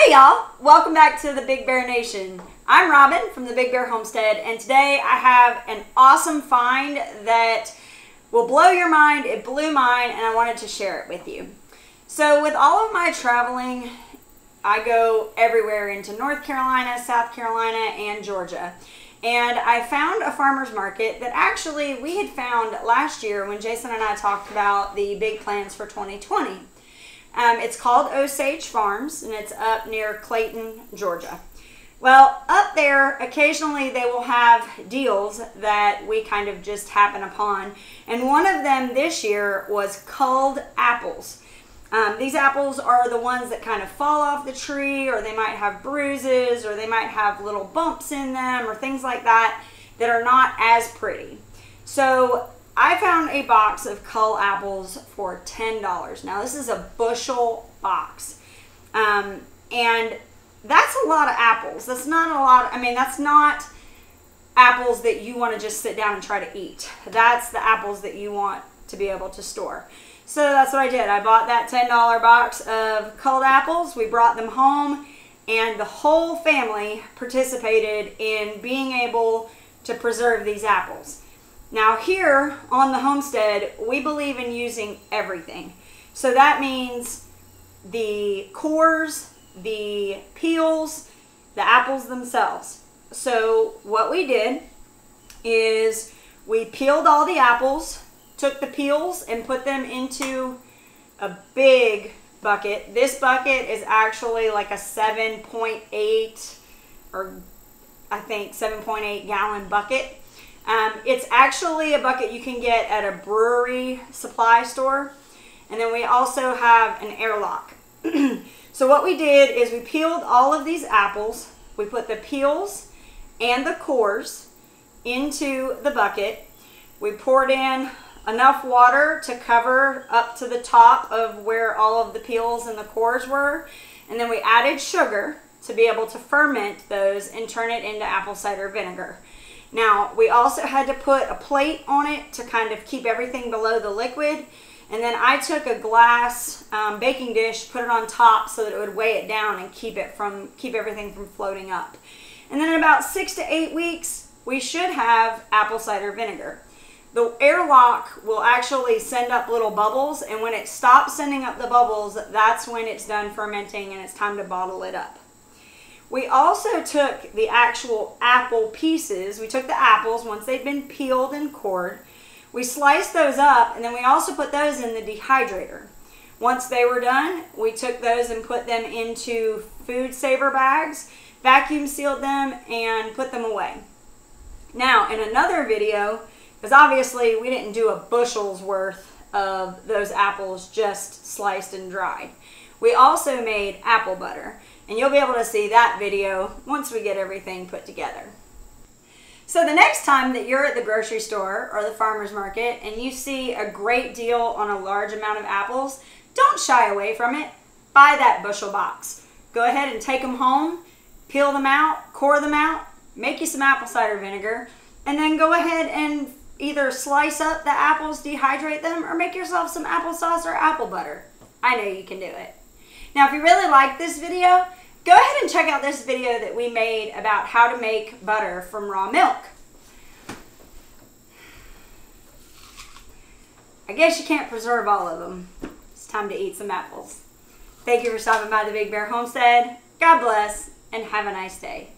Hey y'all, welcome back to the Big Bear Nation. I'm Robyn from the Big Bear Homestead, and today I have an awesome find that will blow your mind. It blew mine, and I wanted to share it with you. So with all of my traveling, I go everywhere into North Carolina, South Carolina, and Georgia. And I found a farmer's market that actually we had found last year when Jason and I talked about the big plans for 2020. It's called Osage Farms, and it's up near Clayton, Georgia. Well, up there, occasionally they will have deals that we kind of just happen upon. And one of them this year was Cull Apples. These apples are the ones that kind of fall off the tree, or they might have bruises, or they might have little bumps in them, or things like that that are not as pretty. So I found a box of Cull apples for $10. Now this is a bushel box. And that's a lot of apples. That's not a lot. That's not apples that you want to just sit down and try to eat. That's the apples that you want to be able to store. So that's what I did. I bought that $10 box of Cull apples. We brought them home, and the whole family participated in being able to preserve these apples. Now here on the homestead, we believe in using everything. So that means the cores, the peels, the apples themselves. So what we did is we peeled all the apples, took the peels and put them into a big bucket. This bucket is actually like a 7.8 or I think 7.8 gallon bucket. It's actually a bucket you can get at a brewery supply store. And then we also have an airlock. So what we did is we peeled all of these apples. We put the peels and the cores into the bucket. We poured in enough water to cover up to the top of where all of the peels and the cores were. And then we added sugar to be able to ferment those and turn it into apple cider vinegar. Now, we also had to put a plate on it to kind of keep everything below the liquid. And then I took a glass baking dish, put it on top so that it would weigh it down and keep everything from floating up. And then in about 6 to 8 weeks, we should have apple cider vinegar. The airlock will actually send up little bubbles, and when it stops sending up the bubbles, that's when it's done fermenting and it's time to bottle it up. We also took the actual apple pieces. We took the apples once they'd been peeled and cored. We sliced those up, and then we also put those in the dehydrator. Once they were done, we took those and put them into food saver bags, vacuum sealed them, and put them away. Now, in another video, because obviously we didn't do a bushel's worth of those apples just sliced and dried, we also made apple butter. And you'll be able to see that video once we get everything put together. So the next time that you're at the grocery store or the farmer's market and you see a great deal on a large amount of apples, don't shy away from it. Buy that bushel box. Go ahead and take them home, peel them out, core them out, make you some apple cider vinegar, and then go ahead and either slice up the apples, dehydrate them, or make yourself some applesauce or apple butter. I know you can do it. Now, if you really like this video, go ahead and check out this video that we made about how to make butter from raw milk. I guess you can't preserve all of them. It's time to eat some apples. Thank you for stopping by the Big Bear Homestead. God bless, and have a nice day.